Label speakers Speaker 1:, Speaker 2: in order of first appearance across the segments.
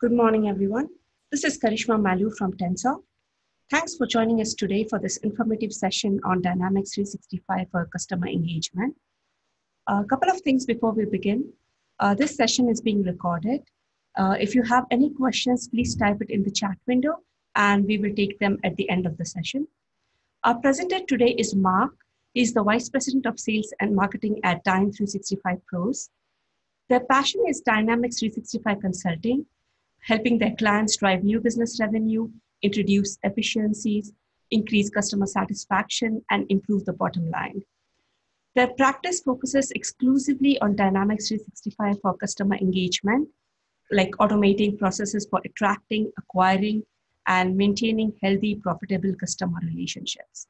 Speaker 1: Good morning, everyone. This is Karishma Malu from Tensor. Thanks for joining us today for this informative session on Dynamics 365 for customer engagement. A couple of things before we begin. This session is being recorded. If you have any questions, please type it in the chat window and we will take them at the end of the session. Our presenter today is Mark. He's the Vice President of Sales and Marketing at Dyn365 Pros. Their passion is Dynamics 365 consulting, helping their clients drive new business revenue, introduce efficiencies, increase customer satisfaction, and improve the bottom line. Their practice focuses exclusively on Dynamics 365 for customer engagement, like automating processes for attracting, acquiring, and maintaining healthy, profitable customer relationships.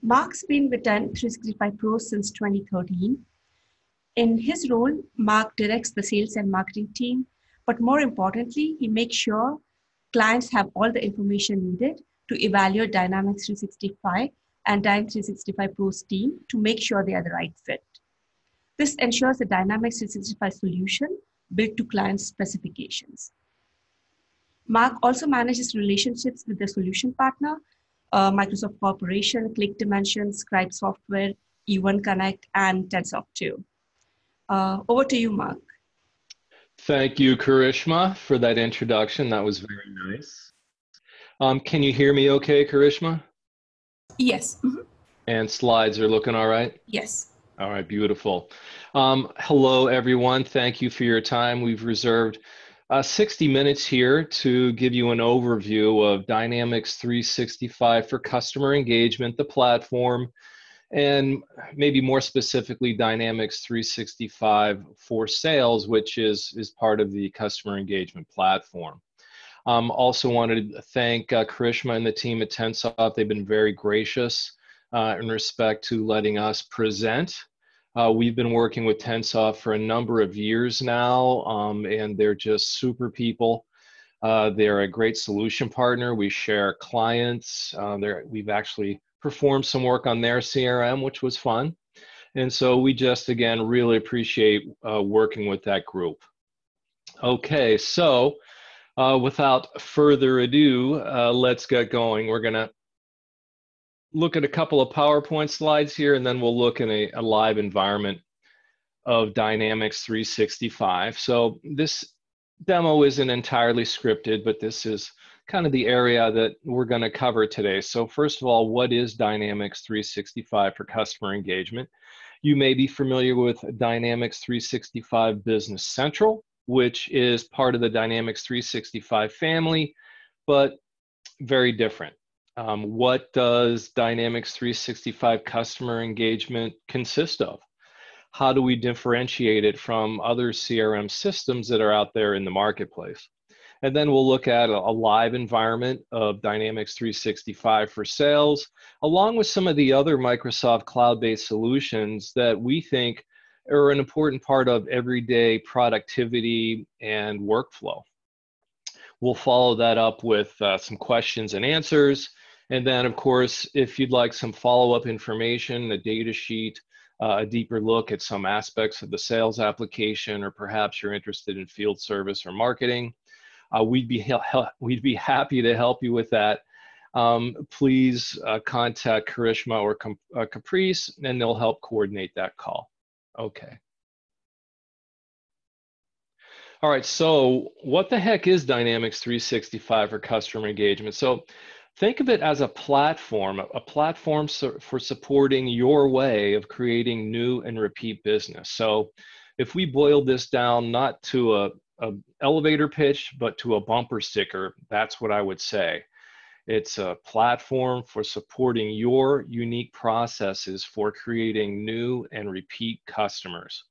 Speaker 1: Mark's been with Dyn365 Pros since 2013. In his role, Mark directs the sales and marketing team, but more importantly, he makes sure clients have all the information needed to evaluate Dynamics 365 and Dyn365 Pros team to make sure they are the right fit. This ensures the Dynamics 365 solution built to client specifications. Mark also manages relationships with the solution partner, Microsoft Corporation, ClickDimensions, Scribe Software, E1 Connect, and Tensoft 2. Over to you, Mark.
Speaker 2: Thank you, Karishma, for that introduction. That was very nice. Can you hear me okay, Karishma?
Speaker 1: Yes. Mm-hmm.
Speaker 2: And slides are looking all right?
Speaker 1: Yes.
Speaker 2: All right, beautiful. Hello, everyone. Thank you for your time. We've reserved 60 minutes here to give you an overview of Dynamics 365 for customer engagement, the platform, and maybe more specifically Dynamics 365 for sales, which is part of the customer engagement platform. Also wanted to thank Karishma and the team at Tensoft. They've been very gracious in respect to letting us present. We've been working with Tensoft for a number of years now, and they're just super people. They're a great solution partner. We share clients. We've actually performed some work on their CRM, which was fun. And so we just, again, really appreciate working with that group. Okay, so without further ado, let's get going. We're gonna look at a couple of PowerPoint slides here, and then we'll look in a live environment of Dynamics 365. So this demo isn't entirely scripted, but this is kind of the area that we're going to cover today. So first of all, what is Dynamics 365 for customer engagement? You may be familiar with Dynamics 365 Business Central, which is part of the Dynamics 365 family, but very different. What does Dynamics 365 customer engagement consist of? How do we differentiate it from other CRM systems that are out there in the marketplace? And then we'll look at a live environment of Dynamics 365 for sales, along with some of the other Microsoft cloud-based solutions that we think are an important part of everyday productivity and workflow. We'll follow that up with some questions and answers. And then, of course, if you'd like some follow-up information, a data sheet, a deeper look at some aspects of the sales application, or perhaps you're interested in field service or marketing, we'd be happy to help you with that. Please contact Karishma or Caprice, and they'll help coordinate that call. Okay. All right, so what the heck is Dynamics 365 for customer engagement? So think of it as a platform for supporting your way of creating new and repeat business. So if we boil this down not to a elevator pitch, but to a bumper sticker, that's what I would say. It's a platform for supporting your unique processes for creating new and repeat customers.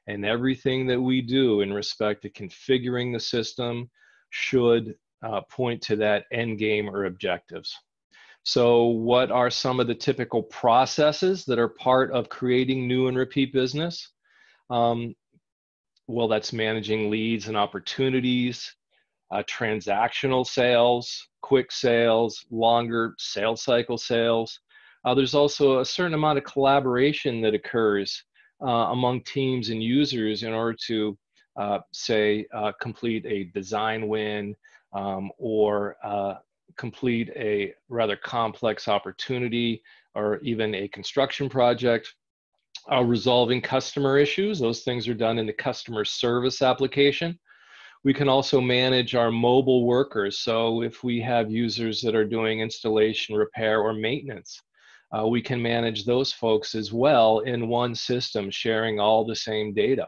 Speaker 2: And everything that we do in respect to configuring the system should point to that end game or objectives. So what are some of the typical processes that are part of creating new and repeat business? Well, that's managing leads and opportunities, transactional sales, quick sales, longer sales cycle sales. There's also a certain amount of collaboration that occurs among teams and users in order to say, complete a design win or complete a rather complex opportunity or even a construction project. Resolving customer issues, those things are done in the customer service application. We can also manage our mobile workers. So if we have users that are doing installation, repair, or maintenance, we can manage those folks as well in one system, sharing all the same data.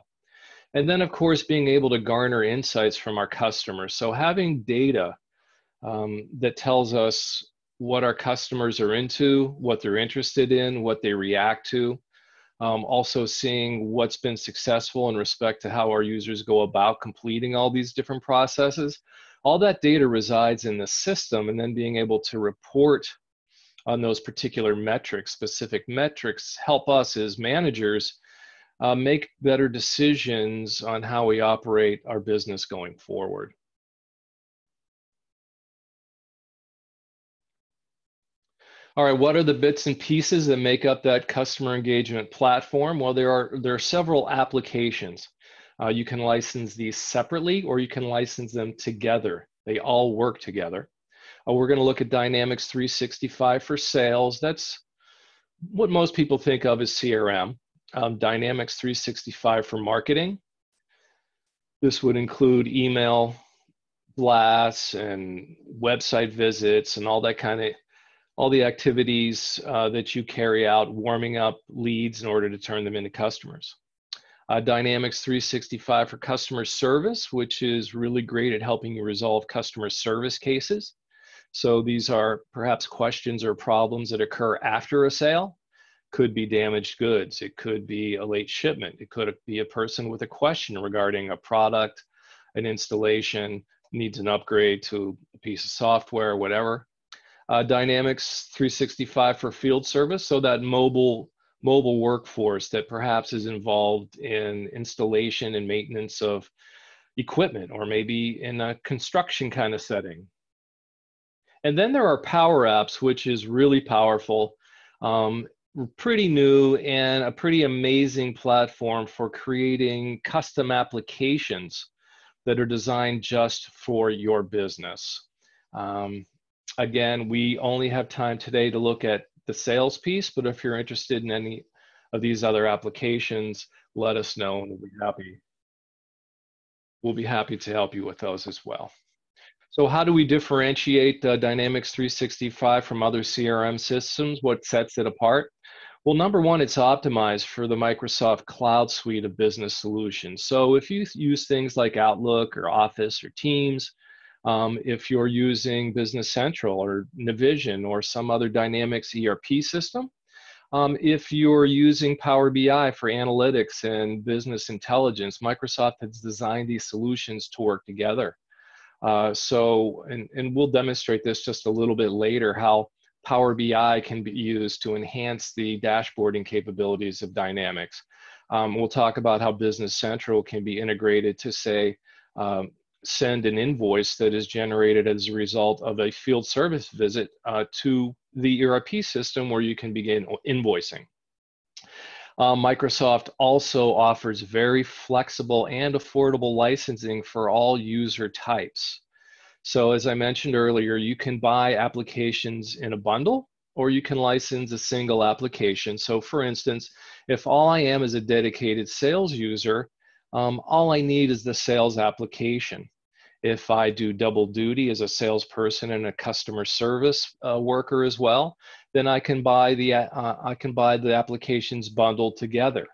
Speaker 2: And then, of course, being able to garner insights from our customers. So having data that tells us what our customers are into, what they're interested in, what they react to. Also seeing what's been successful in respect to how our users go about completing all these different processes. All that data resides in the system, and then being able to report on those particular metrics, specific metrics, help us as managers make better decisions on how we operate our business going forward. All right, what are the bits and pieces that make up that customer engagement platform? Well, there are several applications. You can license these separately, or you can license them together. They all work together. We're going to look at Dynamics 365 for sales. That's what most people think of as CRM. Dynamics 365 for marketing. This would include email blasts and website visits and all that kind of all the activities that you carry out, warming up leads in order to turn them into customers. Dynamics 365 for customer service, which is really great at helping you resolve customer service cases. So these are perhaps questions or problems that occur after a sale. Could be damaged goods. It could be a late shipment. It could be a person with a question regarding a product, an installation, needs an upgrade to a piece of software, whatever. Dynamics 365 for field service, so that mobile workforce that perhaps is involved in installation and maintenance of equipment, or maybe in a construction kind of setting. And then there are Power Apps, which is really powerful, pretty new, and a pretty amazing platform for creating custom applications that are designed just for your business. Again, we only have time today to look at the sales piece, but if you're interested in any of these other applications, let us know, and we'll be happy to help you with those as well. So how do we differentiate Dynamics 365 from other CRM systems? What sets it apart? Well, number one, it's optimized for the Microsoft Cloud suite of business solutions. So if you use things like Outlook or Office or Teams, if you're using Business Central or Navision or some other Dynamics ERP system, if you're using Power BI for analytics and business intelligence, Microsoft has designed these solutions to work together. And we'll demonstrate this just a little bit later, how Power BI can be used to enhance the dashboarding capabilities of Dynamics. We'll talk about how Business Central can be integrated to, say, send an invoice that is generated as a result of a field service visit to the ERP system where you can begin invoicing. Microsoft also offers very flexible and affordable licensing for all user types. So as I mentioned earlier, you can buy applications in a bundle, or you can license a single application. So for instance, if all I am is a dedicated sales user, all I need is the sales application. If I do double duty as a salesperson and a customer service worker as well, then I can buy the applications bundled together.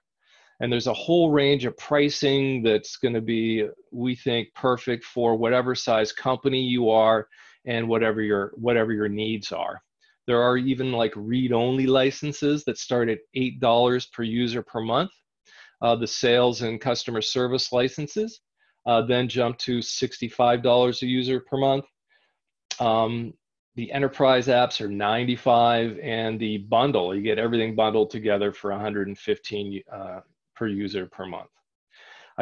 Speaker 2: And there's a whole range of pricing that's going to be, we think, perfect for whatever size company you are and whatever your needs are. There are even like read-only licenses that start at $8 per user per month. The sales and customer service licenses then jump to $65 a user per month. The enterprise apps are $95, and the bundle, you get everything bundled together for $115 per user per month.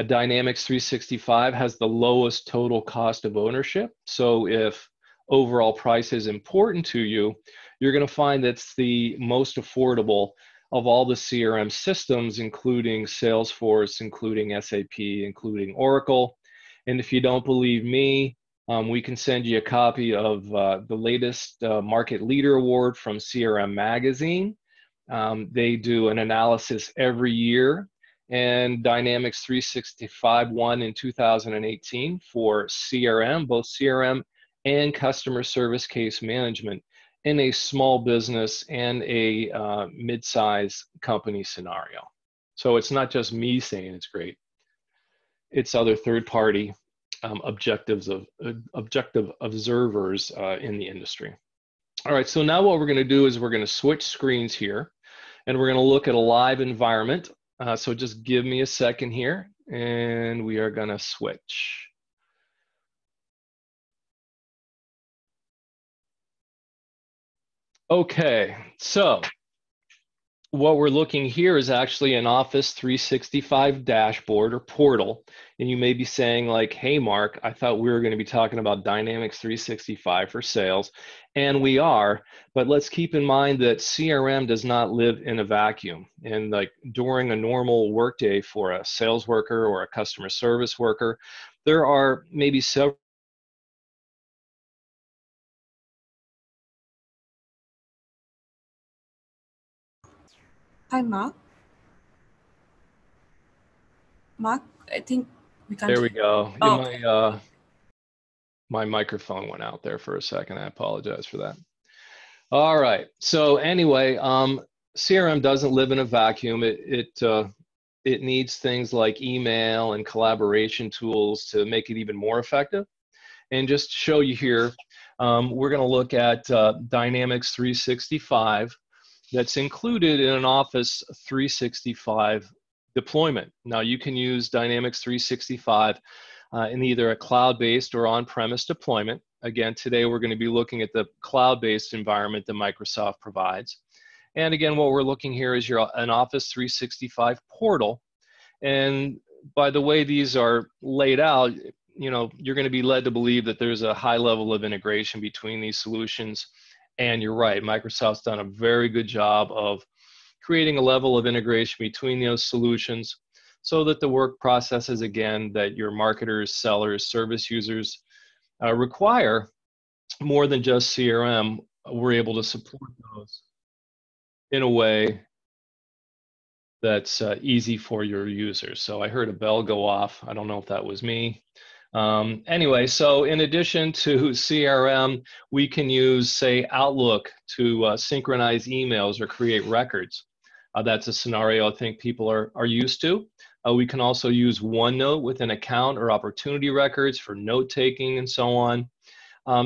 Speaker 2: Dynamics 365 has the lowest total cost of ownership. So if overall price is important to you, you're going to find that's the most affordable of all the CRM systems, including Salesforce, including SAP, including Oracle. And if you don't believe me, we can send you a copy of the latest Market Leader Award from CRM Magazine. They do an analysis every year, and Dynamics 365 won in 2018 for CRM, both CRM and customer service case management in a small business and a mid-size company scenario. So it's not just me saying it's great. It's other third-party objective observers in the industry. All right, so now what we're going to do is we're going to switch screens here, and we're going to look at a live environment. So just give me a second here, and we are going to switch. Okay, so what we're looking here is actually an Office 365 dashboard or portal. And you may be saying like, hey, Mark, I thought we were going to be talking about Dynamics 365 for sales. And we are, but let's keep in mind that CRM does not live in a vacuum. And like during a normal workday for a sales worker or a customer service worker, there are maybe several
Speaker 1: Hi, Mark. Mark, I think we can't.
Speaker 2: There we go.
Speaker 1: Oh.
Speaker 2: My microphone went out there for a second. I apologize for that. All right. So anyway, CRM doesn't live in a vacuum. It needs things like email and collaboration tools to make it even more effective. And just to show you here, we're going to look at Dynamics 365 that's included in an Office 365 deployment. Now you can use Dynamics 365 in either a cloud-based or on-premise deployment. Again, today we're going to be looking at the cloud-based environment that Microsoft provides. And again, what we're looking here is an Office 365 portal. And by the way these are laid out, you know, you're going to be led to believe that there's a high level of integration between these solutions. And you're right, Microsoft's done a very good job of creating a level of integration between those solutions so that the work processes, again, that your marketers, sellers, service users require more than just CRM, we're able to support those in a way that's easy for your users. So I heard a bell go off. I don't know if that was me. Anyway, so in addition to CRM, we can use, say, Outlook to synchronize emails or create records. That's a scenario I think people are used to. We can also use OneNote with an account or opportunity records for note-taking and so on.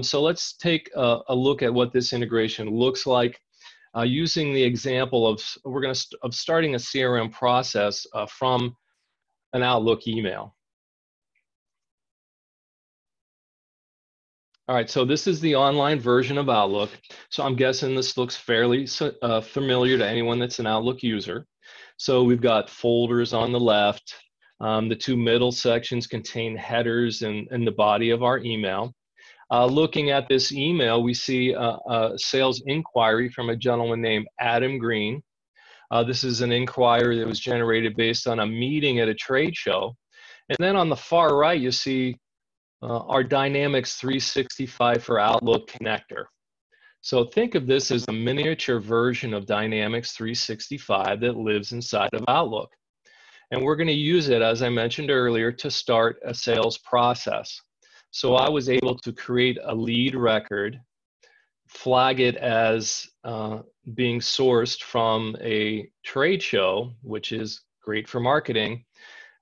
Speaker 2: So let's take a look at what this integration looks like using the example of starting a CRM process from an Outlook email. All right, so this is the online version of Outlook. So I'm guessing this looks fairly familiar to anyone that's an Outlook user. So we've got folders on the left. The two middle sections contain headers and the body of our email. Looking at this email, we see a sales inquiry from a gentleman named Adam Green. This is an inquiry that was generated based on a meeting at a trade show. And then on the far right, you see our Dynamics 365 for Outlook connector. So think of this as a miniature version of Dynamics 365 that lives inside of Outlook. And we're going to use it, as I mentioned earlier, to start a sales process. So I was able to create a lead record, flag it as being sourced from a trade show, which is great for marketing.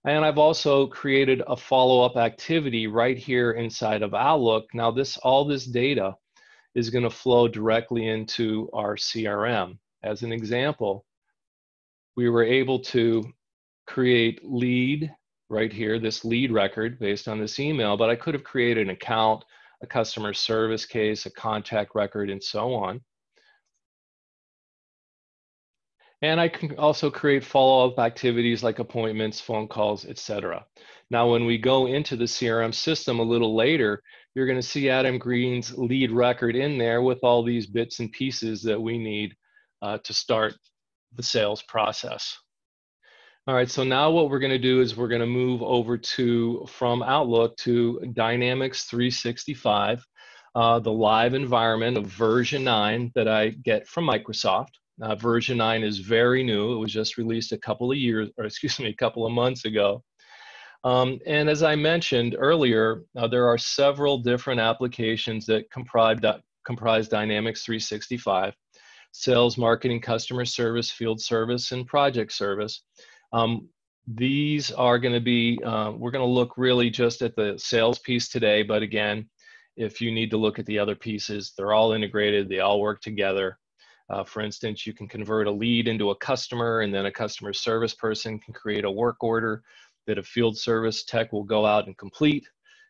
Speaker 2: And I've also created a follow-up activity right here inside of Outlook. Now all this data is going to flow directly into our CRM. As an example, we were able to create lead right here, this lead record based on this email, but I could have created an account, a customer service case, a contact record, and so on. And I can also create follow-up activities like appointments, phone calls, etc. Now, when we go into the CRM system a little later, you're going to see Adam Green's lead record in there with all these bits and pieces that we need to start the sales process. All right, so now what we're going to do is we're going to move over from Outlook to Dynamics 365, the live environment of version 9 that I get from Microsoft. Version 9 is very new. It was just released a couple of months ago. And as I mentioned earlier, there are several different applications that comprise Dynamics 365: sales, marketing, customer service, field service, and project service. These are going to be, we're going to look really just at the sales piece today, but again, if you need to look at the other pieces, they're all integrated, they all work together. For instance, you can convert a lead into a customer, and then a customer service person can create a work order that a field service tech will go out and complete.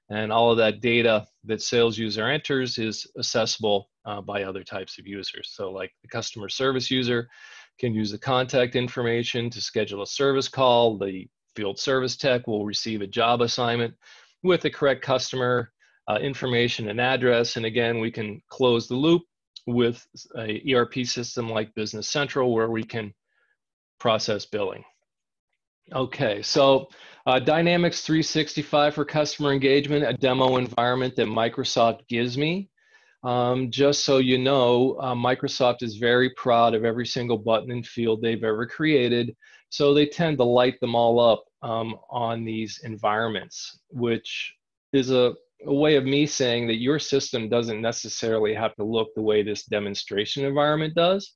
Speaker 2: And all of that data that sales user enters is accessible by other types of users. So like the customer service user can use the contact information to schedule a service call. The field service tech will receive a job assignment with the correct customer information and address. And again, we can close the loop with a ERP system like Business Central, where we can process billing. Okay, so Dynamics 365 for customer engagement, a demo environment that Microsoft gives me. Just so you know, Microsoft is very proud of every single button and field they've ever created. So they tend to light them all up on these environments, which is a way of me saying that your system doesn't necessarily have to look the way this demonstration environment does.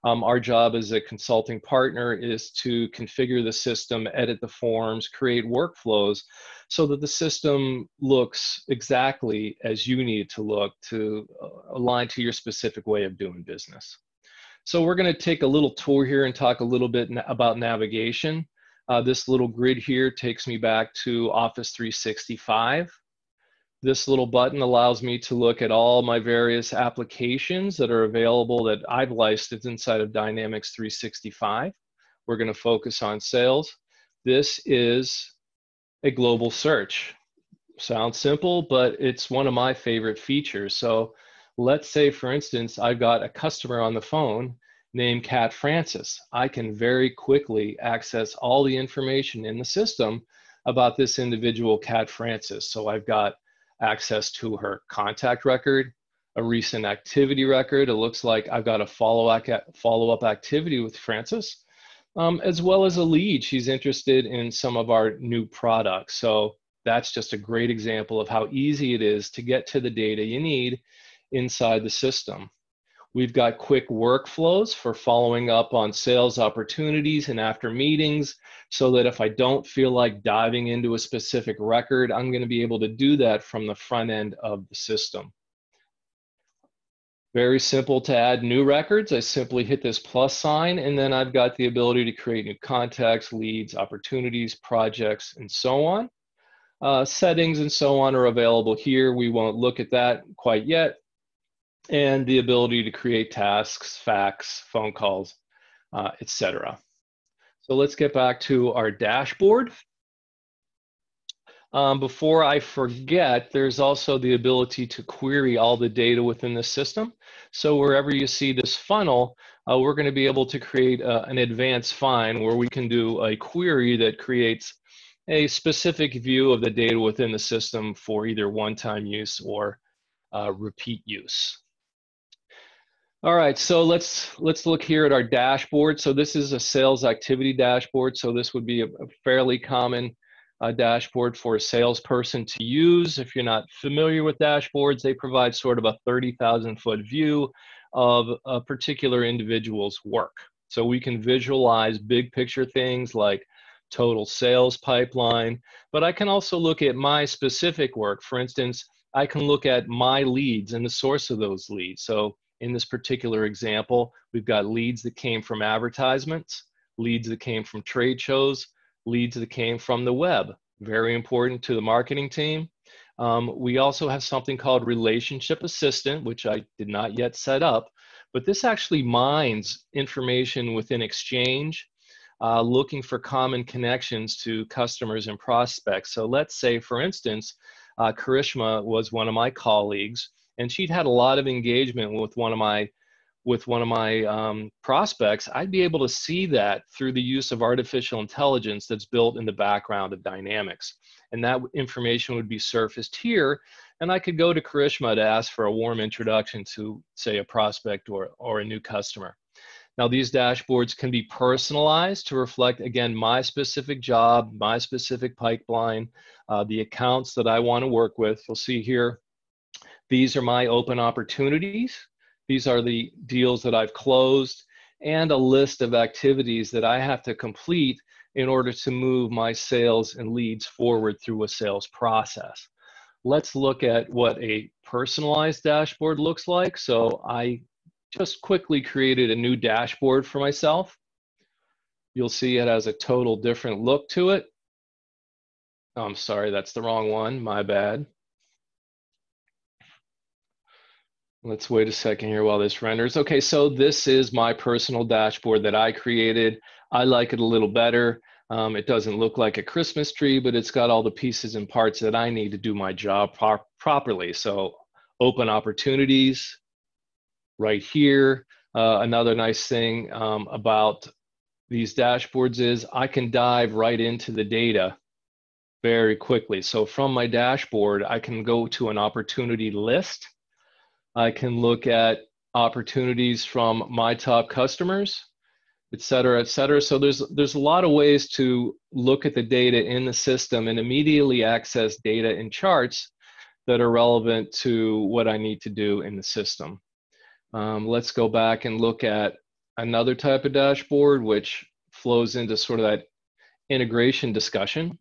Speaker 2: Our job as a consulting partner is to configure the system, edit the forms, create workflows so that the system looks exactly as you need it to look to align to your specific way of doing business. So we're going to take a little tour here and talk a little bit about navigation. This little grid here takes me back to Office 365. This little button allows me to look at all my various applications that are available that I've licensed inside of Dynamics 365. We're going to focus on sales. This is a global search. Sounds simple, but it's one of my favorite features. So let's say, for instance, I've got a customer on the phone named Cat Francis. I can very quickly access all the information in the system about this individual, Cat Francis. So I've got access to her contact record, a recent activity record. It looks like I've got a follow-up activity with Francis, as well as a lead. She's interested in some of our new products. So that's just a great example of how easy it is to get to the data you need inside the system. We've got quick workflows for following up on sales opportunities and after meetings, so that if I don't feel like diving into a specific record, I'm going to be able to do that from the front end of the system. Very simple to add new records. I simply hit this plus sign, and then I've got the ability to create new contacts, leads, opportunities, projects, and so on. Settings and so on are available here. We won't look at that quite yet. And the ability to create tasks, fax, phone calls, etc. So let's get back to our dashboard. Before I forget, there's also the ability to query all the data within the system. So wherever you see this funnel, we're going to be able to create an advanced find where we can do a query that creates a specific view of the data within the system for either one-time use or repeat use. All right, so let's look here at our dashboard. So this is a sales activity dashboard. So this would be a fairly common dashboard for a salesperson to use. If you're not familiar with dashboards, they provide sort of a 30,000-foot view of a particular individual's work. So we can visualize big picture things like total sales pipeline, but I can also look at my specific work. For instance, I can look at my leads and the source of those leads. So in this particular example, we've got leads that came from advertisements, leads that came from trade shows, leads that came from the web. Very important to the marketing team. We also have something called Relationship Assistant, which I did not yet set up, but this actually mines information within Exchange, looking for common connections to customers and prospects. So let's say, for instance, Karishma was one of my colleagues, and she'd had a lot of engagement with one of my with one of my prospects, I'd be able to see that through the use of artificial intelligence that's built in the background of Dynamics. And that information would be surfaced here, and I could go to Karishma to ask for a warm introduction to, say, a prospect or a new customer. Now, these dashboards can be personalized to reflect, again, my specific job, my specific pipeline, the accounts that I want to work with. You'll see here, these are my open opportunities. These are the deals that I've closed, and a list of activities that I have to complete in order to move my sales and leads forward through a sales process. Let's look at what a personalized dashboard looks like. So I just quickly created a new dashboard for myself. You'll see it has a total different look to it. Oh, I'm sorry, that's the wrong one, my bad. Let's wait a second here while this renders. Okay, so this is my personal dashboard that I created. I like it a little better. It doesn't look like a Christmas tree, but it's got all the pieces and parts that I need to do my job properly. So open opportunities right here. Another nice thing about these dashboards is I can dive right into the data very quickly. So from my dashboard, I can go to an opportunity list. I can look at opportunities from my top customers, et cetera, et cetera. So there's a lot of ways to look at the data in the system and immediately access data and charts that are relevant to what I need to do in the system. Let's go back and look at another type of dashboard, which flows into sort of that integration discussion.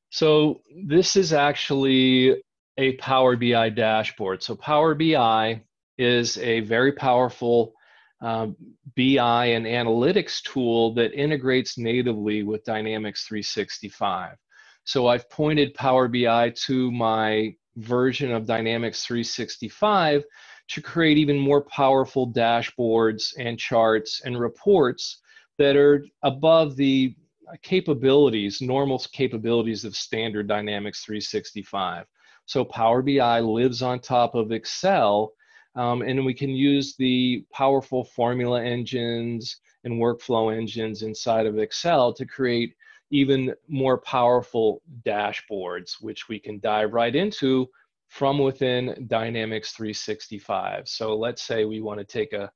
Speaker 2: So this is actually a Power BI dashboard. So Power BI is a very powerful BI and analytics tool that integrates natively with Dynamics 365. So I've pointed Power BI to my version of Dynamics 365 to create even more powerful dashboards and charts and reports that are above the capabilities, normal capabilities of standard Dynamics 365. So Power BI lives on top of Excel, and we can use the powerful formula engines and workflow engines inside of Excel to create even more powerful dashboards, which we can dive right into from within Dynamics 365. So let's say we want to take a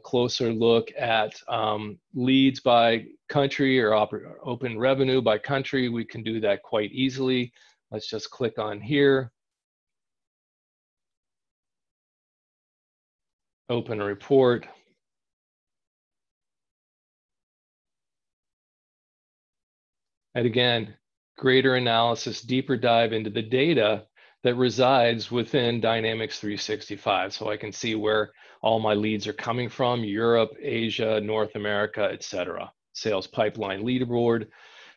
Speaker 2: closer look at leads by country or open revenue by country. We can do that quite easily. Let's just click on here. Open a report. And again, greater analysis, deeper dive into the data that resides within Dynamics 365. So I can see where all my leads are coming from: Europe, Asia, North America, et cetera. Sales pipeline leaderboard,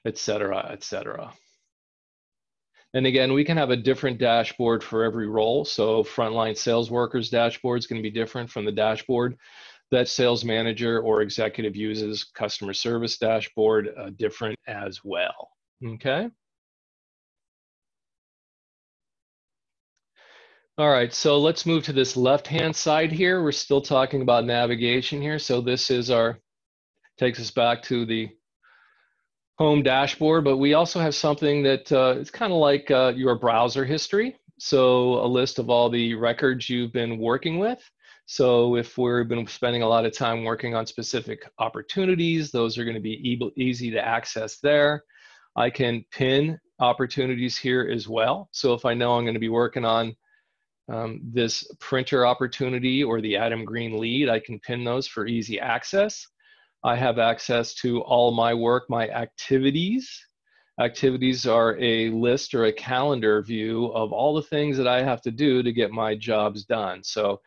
Speaker 2: et cetera, et cetera. And again, we can have a different dashboard for every role. So frontline sales workers dashboard is going to be different from the dashboard that sales manager or executive uses. Customer service dashboard, different as well. Okay. All right, so let's move to this left-hand side here. We're still talking about navigation here. So this is takes us back to the home dashboard, but we also have something that it's kind of like your browser history. So a list of all the records you've been working with. So if we've been spending a lot of time working on specific opportunities, those are going to be easy to access there. I can pin opportunities here as well. So if I know I'm going to be working on this printer opportunity or the Adam Green lead, I can pin those for easy access. I have access to all my work, my activities. Activities are a list or a calendar view of all the things that I have to do to get my jobs done. So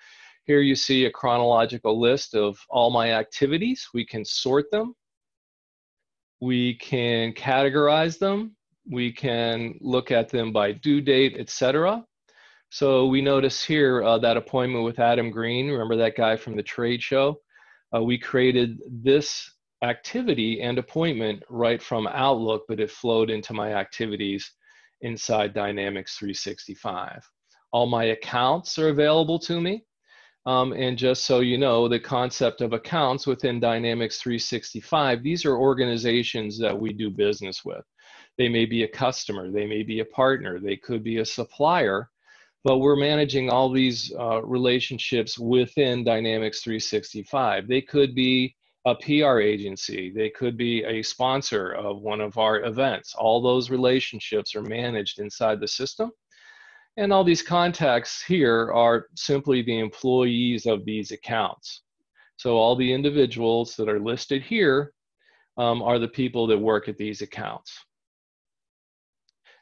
Speaker 2: here you see a chronological list of all my activities. We can sort them. We can categorize them. We can look at them by due date, etc. So we notice here that appointment with Adam Green. Remember that guy from the trade show? We created this activity and appointment right from Outlook, but it flowed into my activities inside Dynamics 365. All my accounts are available to me. And just so you know, the concept of accounts within Dynamics 365, these are organizations that we do business with. They may be a customer, they may be a partner, they could be a supplier, but we're managing all these relationships within Dynamics 365. They could be a PR agency, they could be a sponsor of one of our events. All those relationships are managed inside the system. And all these contacts here are simply the employees of these accounts. So all the individuals that are listed here are the people that work at these accounts.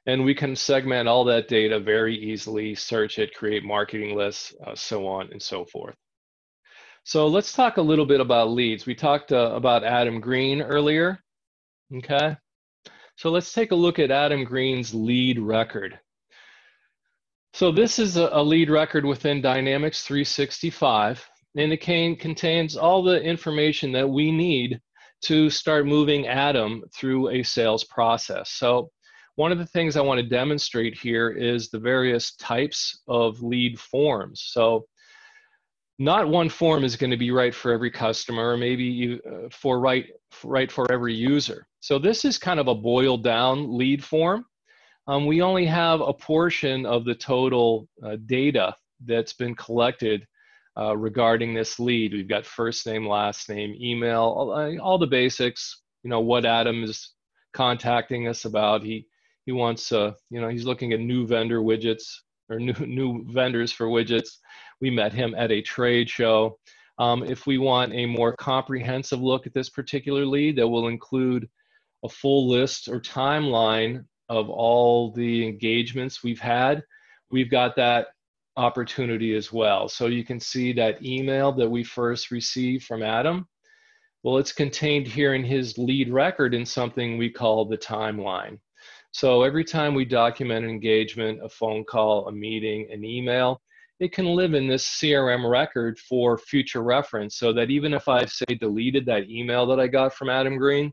Speaker 2: And we can segment all that data very easily, search it, create marketing lists, so on and so forth. So let's talk a little bit about leads. We talked about Adam Green earlier, okay? So let's take a look at Adam Green's lead record. So this is a lead record within Dynamics 365, and it contains all the information that we need to start moving Adam through a sales process. So one of the things I want to demonstrate here is the various types of lead forms. So not one form is going to be right for every customer, or maybe right for every user. So this is kind of a boiled down lead form. We only have a portion of the total data that's been collected regarding this lead. We've got first name, last name, email, all the basics. You know what Adam is contacting us about. He wants, he's looking at new vendor widgets or new vendors for widgets. We met him at a trade show. If we want a more comprehensive look at this particular lead, that will include a full list or timeline of all the engagements we've had, we've got that opportunity as well. So you can see that email that we first received from Adam. Well, it's contained here in his lead record in something we call the timeline. So every time we document an engagement, a phone call, a meeting, an email, it can live in this CRM record for future reference, so that even if I say deleted that email that I got from Adam Green,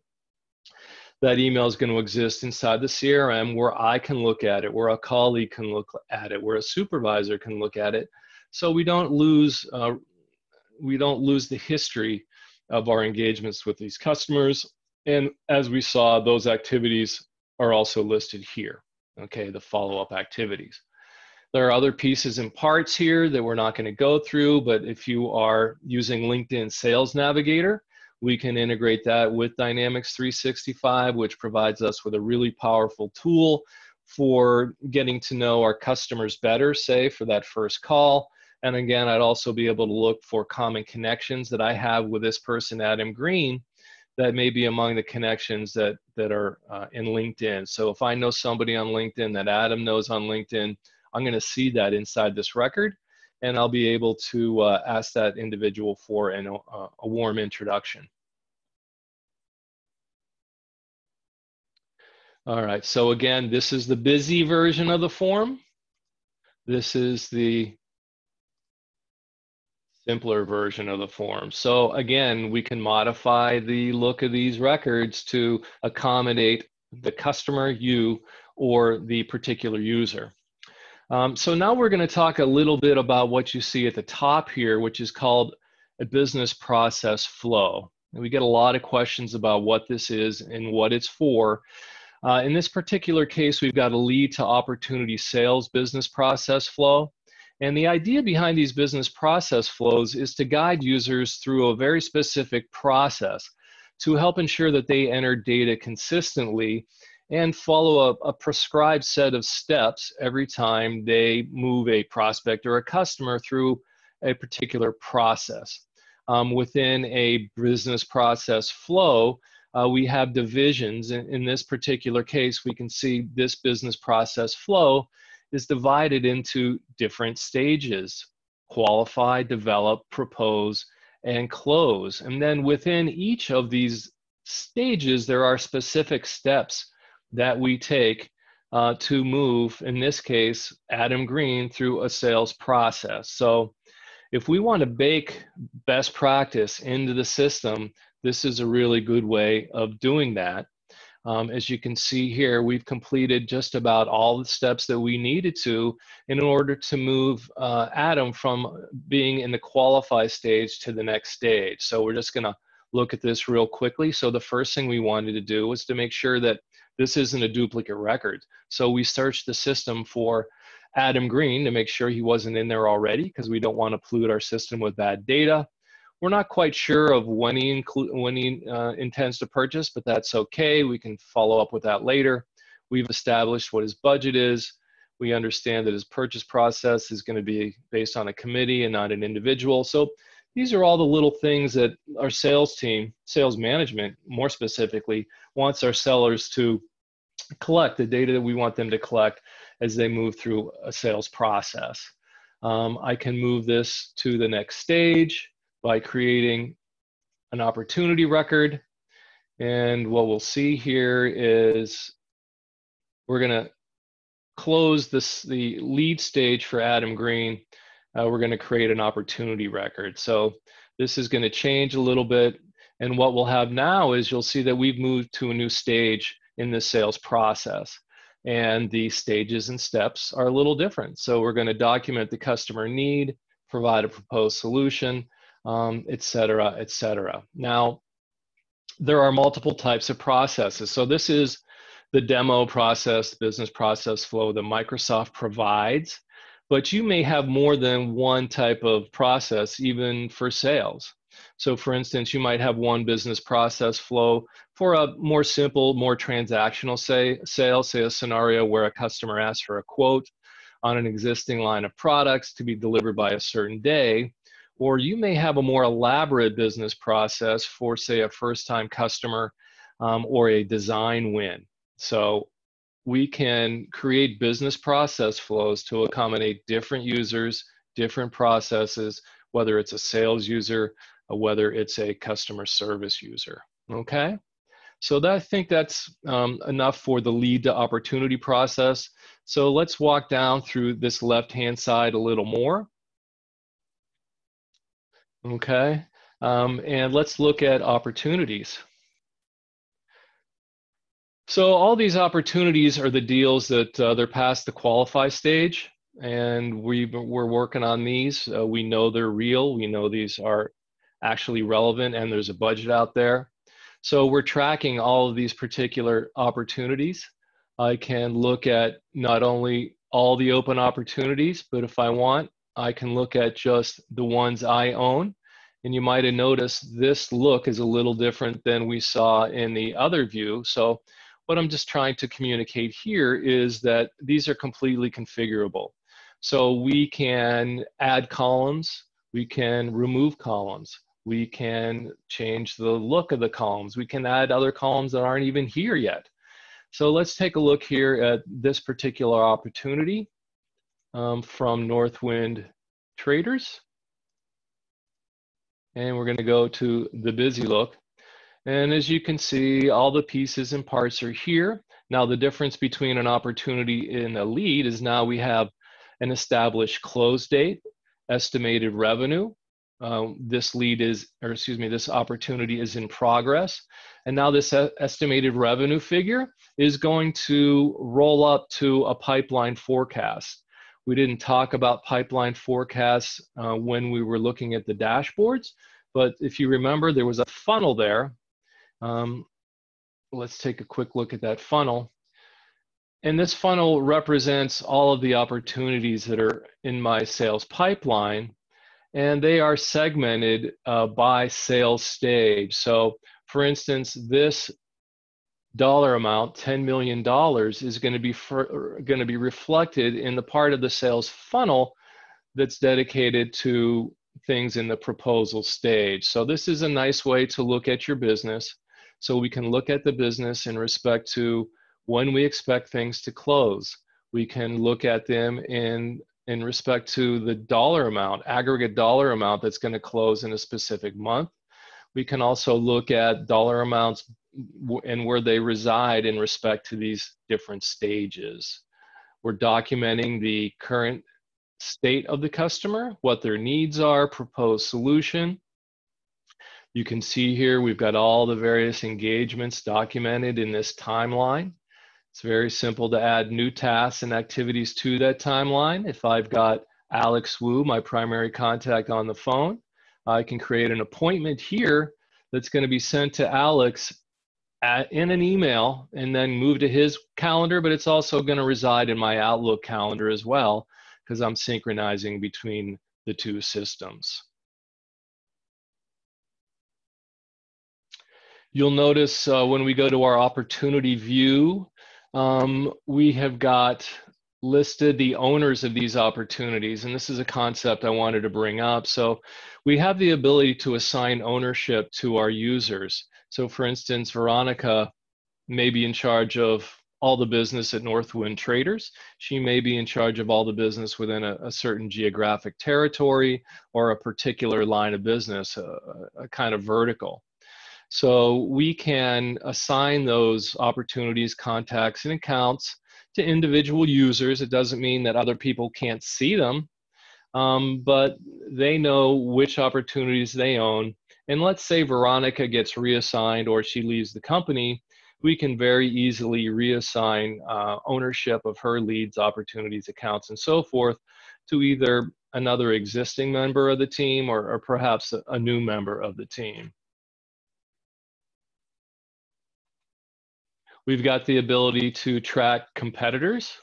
Speaker 2: that email is going to exist inside the CRM where I can look at it, where a colleague can look at it, where a supervisor can look at it. So we don't lose the history of our engagements with these customers. And as we saw, those activities are also listed here, okay, the follow-up activities. There are other pieces and parts here that we're not going to go through, but if you are using LinkedIn Sales Navigator, we can integrate that with Dynamics 365, which provides us with a really powerful tool for getting to know our customers better, say, for that first call. And again, I'd also be able to look for common connections that I have with this person, Adam Green, that may be among the connections that are in LinkedIn. So if I know somebody on LinkedIn that Adam knows on LinkedIn, I'm going to see that inside this record, and I'll be able to ask that individual for a warm introduction. All right, so again, this is the busy version of the form. This is the simpler version of the form. So again, we can modify the look of these records to accommodate the customer, you, or the particular user. So now we're going to talk a little bit about what you see at the top here, which is called a business process flow. And we get a lot of questions about what this is and what it's for. In this particular case, we've got a lead to opportunity sales business process flow. And the idea behind these business process flows is to guide users through a very specific process to help ensure that they enter data consistently and follow a prescribed set of steps every time they move a prospect or a customer through a particular process. Within a business process flow, we have divisions. In this particular case, we can see this business process flow is divided into different stages: qualify, develop, propose, and close. And then within each of these stages, there are specific steps that we take to move, in this case, Adam Green through a sales process. So if we want to bake best practice into the system, this is a really good way of doing that. As you can see here, we've completed just about all the steps that we needed to in order to move Adam from being in the qualify stage to the next stage. So we're just going to look at this real quickly. So the first thing we wanted to do was to make sure that this isn't a duplicate record. So we searched the system for Adam Green to make sure he wasn't in there already, because we don't want to pollute our system with bad data. We're not quite sure of when he intends to purchase, but that's okay. We can follow up with that later. We've established what his budget is. We understand that his purchase process is going to be based on a committee and not an individual. So these are all the little things that our sales team, sales management more specifically, wants our sellers to collect, the data that we want them to collect as they move through a sales process. I can move this to the next stage by creating an opportunity record. And what we'll see here is we're going to close the lead stage for Adam Green. We're going to create an opportunity record. So this is going to change a little bit. And what we'll have now is you'll see that we've moved to a new stage in the sales process. And the stages and steps are a little different. So we're going to document the customer need, provide a proposed solution, et cetera, et cetera. Now, there are multiple types of processes. So this is the demo process, the business process flow that Microsoft provides, but you may have more than one type of process, even for sales. So for instance, you might have one business process flow for a more simple, more transactional sale, say a scenario where a customer asks for a quote on an existing line of products to be delivered by a certain day. Or you may have a more elaborate business process for, say, a first-time customer or a design win. So we can create business process flows to accommodate different users, different processes, whether it's a sales user, or whether it's a customer service user. Okay, so I think that's enough for the lead to opportunity process. So let's walk down through this left-hand side a little more. Okay, and let's look at opportunities. So all these opportunities are the deals that they're past the qualify stage, and we're working on these. We know they're real. We know these are actually relevant, and there's a budget out there. So we're tracking all of these particular opportunities. I can look at not only all the open opportunities, but if I want, I can look at just the ones I own. And you might have noticed this look is a little different than we saw in the other view. So what I'm just trying to communicate here is that these are completely configurable. So we can add columns, we can remove columns, we can change the look of the columns, we can add other columns that aren't even here yet. So let's take a look here at this particular opportunity from Northwind Traders. And we're going to go to the busy look. And as you can see, all the pieces and parts are here. Now the difference between an opportunity and a lead is now we have an established close date, estimated revenue. This lead is, or excuse me, this opportunity is in progress. And now this estimated revenue figure is going to roll up to a pipeline forecast. We didn't talk about pipeline forecasts when we were looking at the dashboards, but if you remember, there was a funnel there. Let's take a quick look at that funnel. And this funnel represents all of the opportunities that are in my sales pipeline, and they are segmented by sales stage. So for instance, this dollar amount, $10 million, is going to be reflected in the part of the sales funnel that's dedicated to things in the proposal stage. So this is a nice way to look at your business. So we can look at the business in respect to when we expect things to close. We can look at them in respect to the dollar amount, aggregate dollar amount that's going to close in a specific month. We can also look at dollar amounts and where they reside in respect to these different stages. We're documenting the current state of the customer, what their needs are, proposed solution. You can see here we've got all the various engagements documented in this timeline. It's very simple to add new tasks and activities to that timeline. If I've got Alex Wu, my primary contact, on the phone, I can create an appointment here that's going to be sent to Alex in an email and then move to his calendar, but it's also going to reside in my Outlook calendar as well, because I'm synchronizing between the two systems. You'll notice when we go to our opportunity view, we have got listed the owners of these opportunities, and this is a concept I wanted to bring up. So we have the ability to assign ownership to our users. So for instance, Veronica may be in charge of all the business at Northwind Traders. She may be in charge of all the business within a certain geographic territory or a particular line of business, a kind of vertical. So we can assign those opportunities, contacts, and accounts to individual users. It doesn't mean that other people can't see them, but they know which opportunities they own. And let's say Veronica gets reassigned or she leaves the company, we can very easily reassign ownership of her leads, opportunities, accounts, and so forth to either another existing member of the team or perhaps a new member of the team. We've got the ability to track competitors.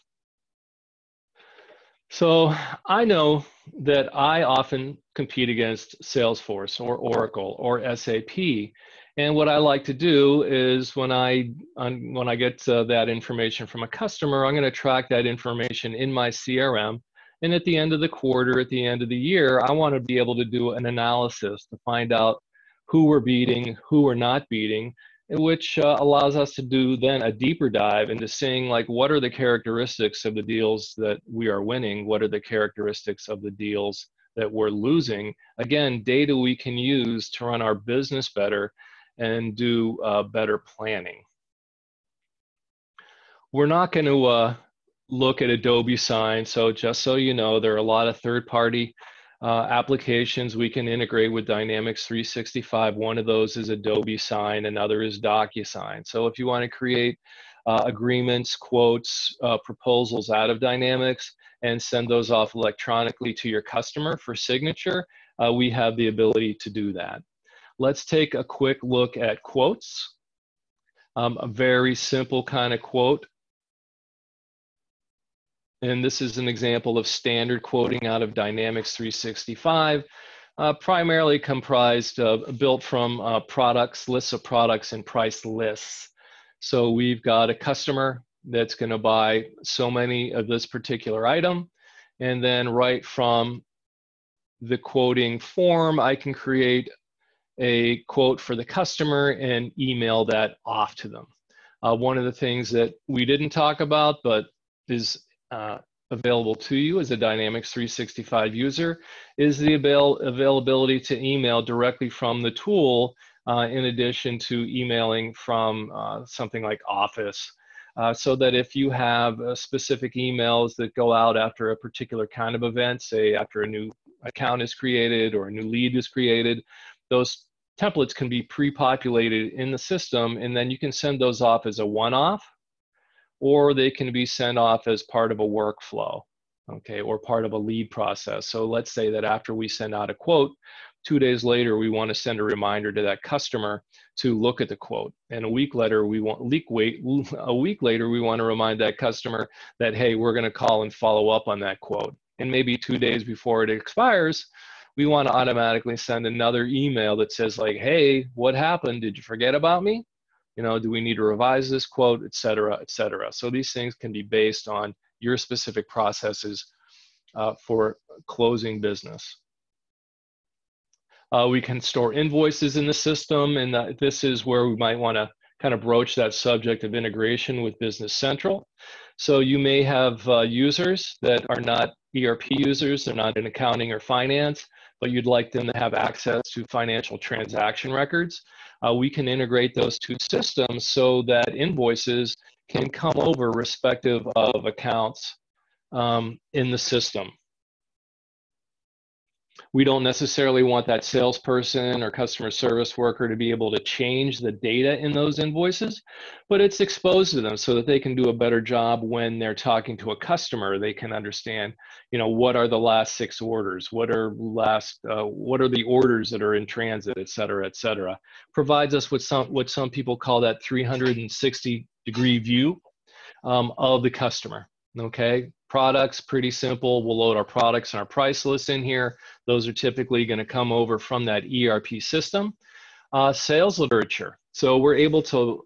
Speaker 2: So I know that I often compete against Salesforce or Oracle or SAP. And what I like to do is when I get that information from a customer, I'm going to track that information in my CRM. And at the end of the quarter, at the end of the year, I want to be able to do an analysis to find out who we're beating, who we're not beating, which allows us to do then a deeper dive into seeing, like, what are the characteristics of the deals that we are winning? What are the characteristics of the deals that we're losing? Again, data we can use to run our business better and do better planning. We're not going to look at Adobe Sign. So just so you know, there are a lot of third-party applications we can integrate with Dynamics 365. One of those is Adobe Sign, another is DocuSign. So if you want to create agreements, quotes, proposals out of Dynamics and send those off electronically to your customer for signature, we have the ability to do that. Let's take a quick look at quotes. A very simple kind of quote. And this is an example of standard quoting out of Dynamics 365, primarily comprised of, built from products, lists of products, and price lists. So we've got a customer that's going to buy so many of this particular item, and then right from the quoting form, I can create a quote for the customer and email that off to them. One of the things that we didn't talk about, but is available to you as a Dynamics 365 user, is the availability to email directly from the tool, in addition to emailing from something like Office, so that if you have specific emails that go out after a particular kind of event, say after a new account is created or a new lead is created, those templates can be pre-populated in the system, and then you can send those off as a one-off, or they can be sent off as part of a workflow, okay, or part of a lead process. So let's say that after we send out a quote, 2 days later, we want to send a reminder to that customer to look at the quote. And a week later, we want to remind that customer that, hey, we're going to call and follow up on that quote. And maybe 2 days before it expires, we want to automatically send another email that says, like, hey, what happened? Did you forget about me? You know, do we need to revise this quote, et cetera, et cetera. So these things can be based on your specific processes for closing business. We can store invoices in the system, and this is where we might want to kind of broach that subject of integration with Business Central. So you may have users that are not ERP users, they're not in accounting or finance, but you'd like them to have access to financial transaction records. We can integrate those two systems so that invoices can come over respective of accounts in the system. We don't necessarily want that salesperson or customer service worker to be able to change the data in those invoices, but it's exposed to them so that they can do a better job when they're talking to a customer. They can understand, what are the last 6 orders, what are the orders that are in transit, et cetera, et cetera. Provides us with what some people call that 360-degree view of the customer. Okay, products, pretty simple. We'll load our products and our price list in here. Those are typically going to come over from that ERP system. Sales literature. So we're able to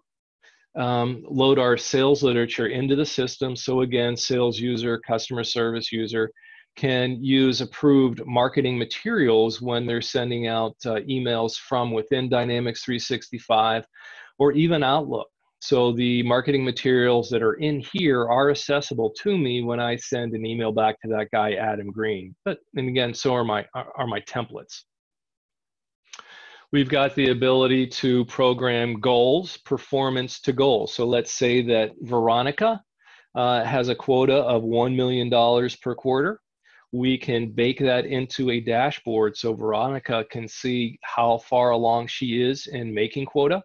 Speaker 2: load our sales literature into the system. So again, sales user, customer service user can use approved marketing materials when they're sending out emails from within Dynamics 365 or even Outlook. So the marketing materials that are in here are accessible to me when I send an email back to that guy, Adam Green. And again, so are my templates. We've got the ability to program goals, performance to goals. So let's say that Veronica has a quota of $1 million per quarter. We can bake that into a dashboard so Veronica can see how far along she is in making quota.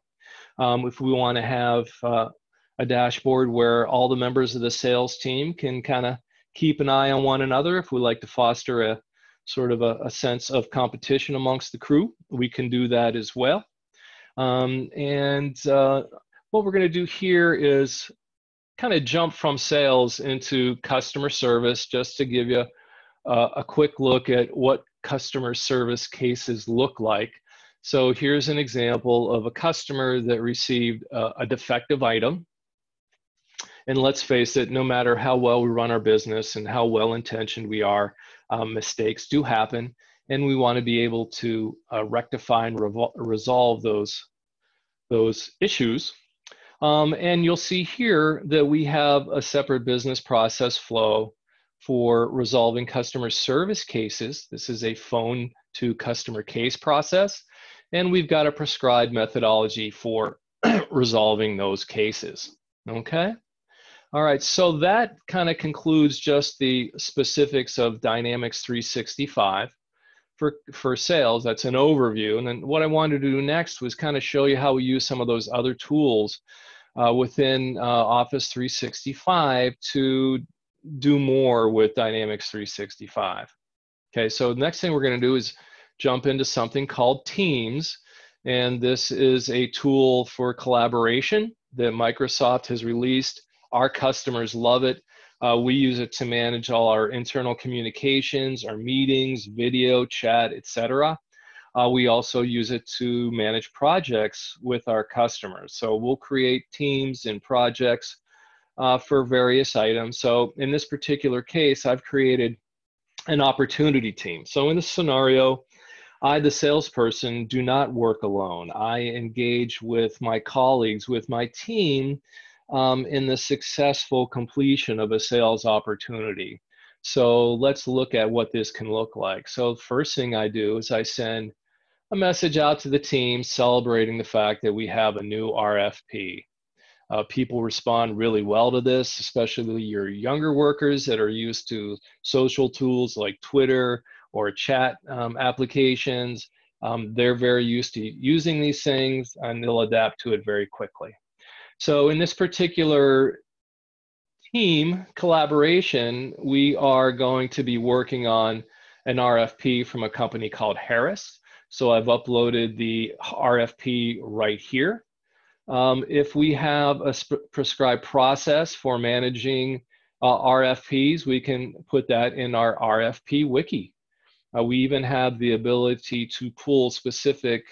Speaker 2: If we want to have a dashboard where all the members of the sales team can kind of keep an eye on one another, if we like to foster a sort of a sense of competition amongst the crew, we can do that as well. What we're going to do here is kind of jump from sales into customer service, just to give you a quick look at what customer service cases look like. So here's an example of a customer that received a defective item. And let's face it, no matter how well we run our business and how well-intentioned we are, mistakes do happen, and we want to be able to rectify and resolve those issues. And you'll see here that we have a separate business process flow for resolving customer service cases. This is a phone to customer case process. And we've got a prescribed methodology for resolving those cases. Okay? All right, so that kind of concludes just the specifics of Dynamics 365 for sales. That's an overview. And then what I wanted to do next was kind of show you how we use some of those other tools within Office 365 to do more with Dynamics 365. Okay, so the next thing we're going to do is jump into something called Teams. And this is a tool for collaboration that Microsoft has released. Our customers love it. We use it to manage all our internal communications, our meetings, video, chat, etc. We also use it to manage projects with our customers. So we'll create teams and projects for various items. So in this particular case, I've created an opportunity team. So in this scenario, I, the salesperson, do not work alone. I engage with my colleagues, with my team, in the successful completion of a sales opportunity. So let's look at what this can look like. So the first thing I do is I send a message out to the team celebrating the fact that we have a new RFP. People respond really well to this, especially your younger workers that are used to social tools like Twitter or chat applications. They're very used to using these things, and they'll adapt to it very quickly. So in this particular team collaboration, we are going to be working on an RFP from a company called Harris. So I've uploaded the RFP right here. If we have a prescribed process for managing RFPs, we can put that in our RFP wiki. We even have the ability to pull specific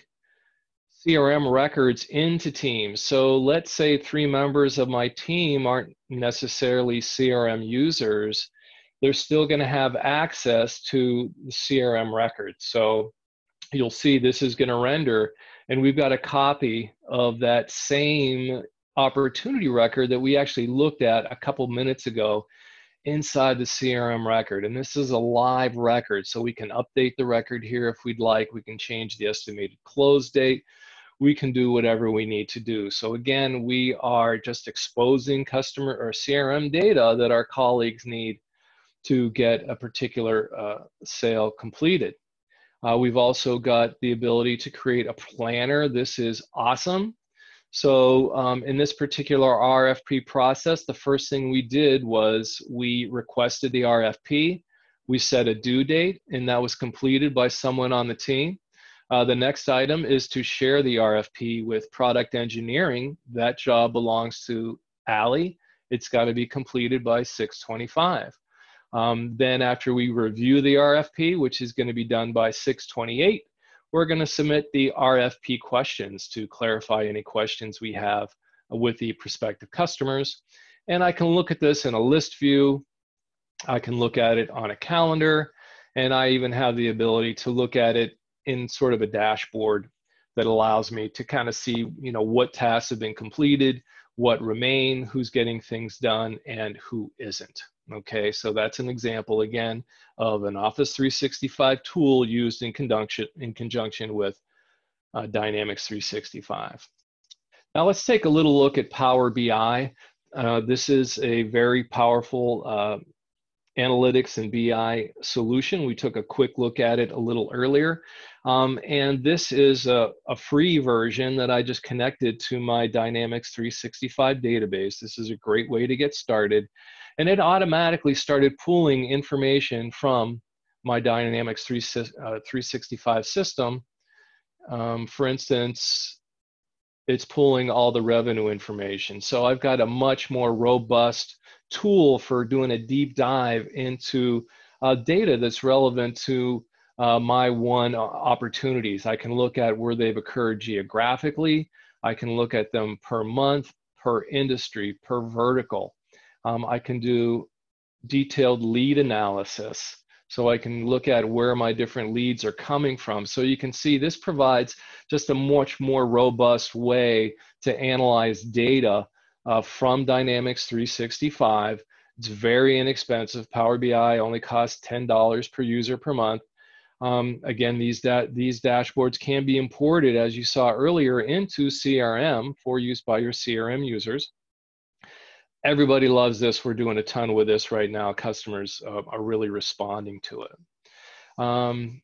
Speaker 2: CRM records into Teams. So let's say 3 members of my team aren't necessarily CRM users. They're still going to have access to the CRM records. So you'll see this is going to render, and we've got a copy of that same opportunity record that we actually looked at a couple minutes ago inside the CRM record. And this is a live record, so we can update the record here if we'd like. We can change the estimated close date. We can do whatever we need to do. So again, we are just exposing customer or CRM data that our colleagues need to get a particular sale completed. We've also got the ability to create a planner. This is awesome. So in this particular RFP process, the first thing we did was we requested the RFP. We set a due date, and that was completed by someone on the team. The next item is to share the RFP with product engineering. That job belongs to Allie. It's got to be completed by 6/25. Then after we review the RFP, which is going to be done by 6/28, we're going to submit the RFP questions to clarify any questions we have with the prospective customers. And I can look at this in a list view. I can look at it on a calendar, and I even have the ability to look at it in sort of a dashboard that allows me to kind of see, what tasks have been completed, what remain, who's getting things done, and who isn't. Okay, so that's an example again of an Office 365 tool used in conjunction with Dynamics 365. Now let's take a little look at Power BI. This is a very powerful analytics and BI solution. We took a quick look at it a little earlier. And this is a free version that I just connected to my Dynamics 365 database. This is a great way to get started. And it automatically started pulling information from my Dynamics 365 system. For instance, it's pulling all the revenue information. So I've got a much more robust tool for doing a deep dive into data that's relevant to my won opportunities. I can look at where they've occurred geographically. I can look at them per month, per industry, per vertical. I can do detailed lead analysis. So I can look at where my different leads are coming from. So you can see this provides just a much more robust way to analyze data from Dynamics 365. It's very inexpensive. Power BI only costs $10 per user per month. Again, these dashboards can be imported, as you saw earlier, into CRM for use by your CRM users. Everybody loves this. We're doing a ton with this right now. Customers are really responding to it. I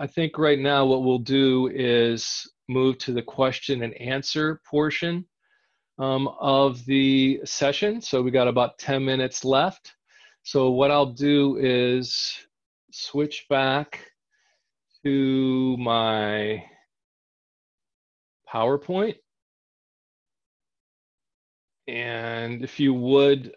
Speaker 2: think right now what we'll do is move to the question and answer portion of the session. So we got about 10 minutes left. So what I'll do is switch back to my PowerPoint. And if you would,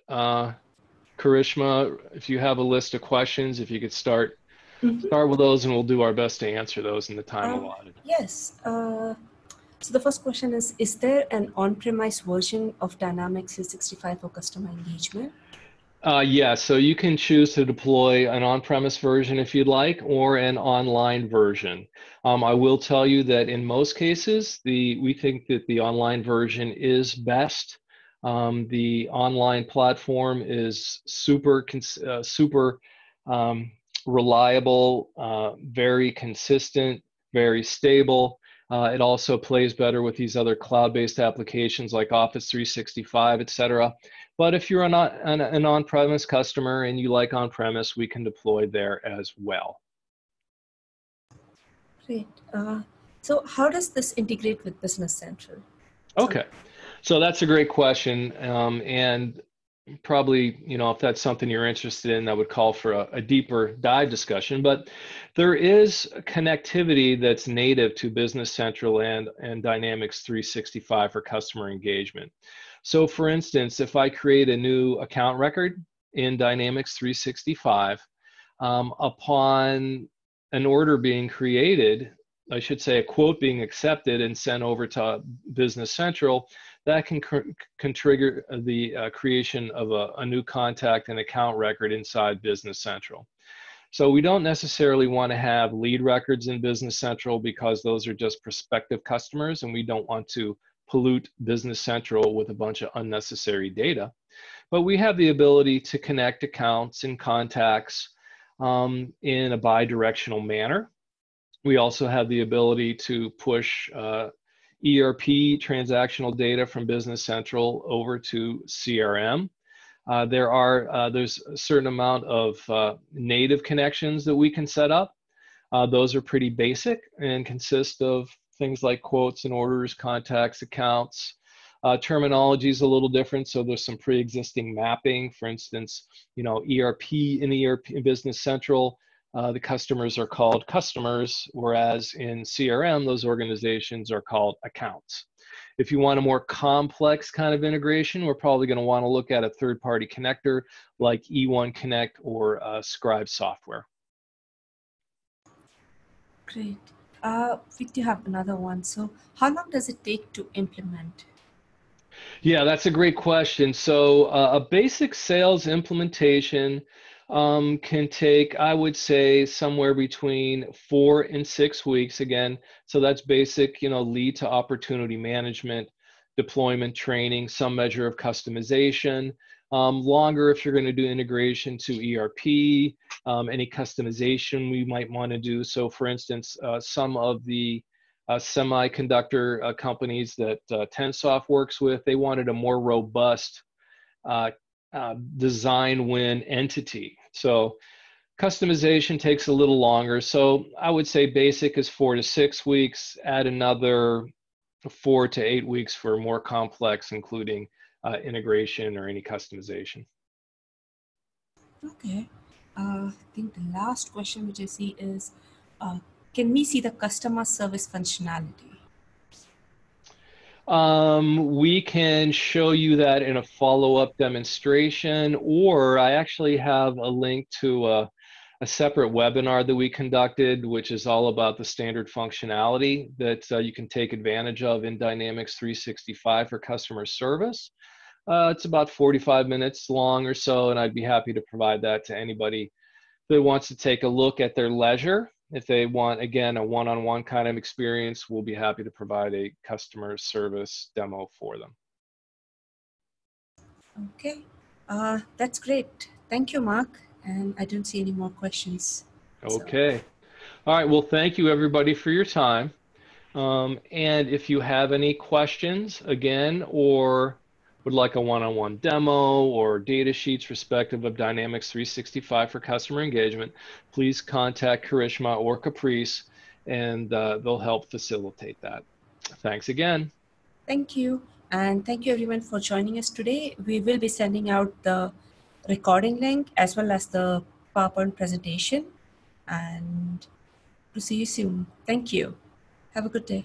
Speaker 2: Karishma, if you have a list of questions, if you could start with those, and we'll do our best to answer those in the time allotted.
Speaker 1: Yes. So the first question is there an on-premise version of Dynamics 365 for customer engagement?
Speaker 2: Yeah, so you can choose to deploy an on-premise version if you'd like, or an online version. I will tell you that in most cases, we think that the online version is best. The online platform is super reliable, very consistent, very stable. It also plays better with these other cloud-based applications like Office 365, et cetera. But if you're an on-premise customer and you like on-premise, we can deploy there as well.
Speaker 1: Great. So how does this integrate with Business Central?
Speaker 2: Okay. So that's a great question, and probably, if that's something you're interested in, that would call for a deeper dive discussion. But there is connectivity that's native to Business Central and Dynamics 365 for customer engagement. So for instance, if I create a new account record in Dynamics 365, upon an order being created, I should say a quote being accepted and sent over to Business Central, that can trigger the creation of a new contact and account record inside Business Central. So we don't necessarily want to have lead records in Business Central because those are just prospective customers, and we don't want to pollute Business Central with a bunch of unnecessary data. But we have the ability to connect accounts and contacts in a bi-directional manner. We also have the ability to push ERP transactional data from Business Central over to CRM. There's a certain amount of native connections that we can set up. Those are pretty basic and consist of things like quotes and orders, contacts, accounts. Terminology is a little different, so there's some pre-existing mapping. For instance, ERP in Business Central, the customers are called customers, whereas in CRM, those organizations are called accounts. If you want a more complex kind of integration, we're probably going to want to look at a third-party connector like E1 Connect or Scribe software.
Speaker 1: Great. We do have another one. So how long does it take to implement?
Speaker 2: Yeah, that's a great question. So a basic sales implementation can take, I would say, somewhere between 4 and 6 weeks. Again, so that's basic, lead to opportunity management, deployment training, some measure of customization. Longer if you're going to do integration to ERP, any customization we might want to do. So for instance, some of the semiconductor companies that Tensoft works with, they wanted a more robust design win entity. So customization takes a little longer. So I would say basic is 4 to 6 weeks, add another 4 to 8 weeks for more complex, including integration or any customization.
Speaker 1: Okay. I think the last question which I see is, can we see the customer service functionality?
Speaker 2: We can show you that in a follow-up demonstration, or I actually have a link to a separate webinar that we conducted, which is all about the standard functionality that you can take advantage of in Dynamics 365 for customer service. It's about 45 minutes long or so, and I'd be happy to provide that to anybody that wants to take a look at their leisure. If they want, again, a one-on-one kind of experience, we'll be happy to provide a customer service demo for them.
Speaker 1: Okay, that's great. Thank you, Mark. And I don't see any more questions.
Speaker 2: Okay. So. All right. Well, thank you, everybody, for your time. And if you have any questions, again, or would like a one-on-one demo or data sheets respective of Dynamics 365 for customer engagement, please contact Karishma or Caprice, and they'll help facilitate that. Thanks again.
Speaker 1: Thank you. And thank you, everyone, for joining us today. We will be sending out the recording link as well as the PowerPoint presentation. And to see you soon. Thank you. Have a good day.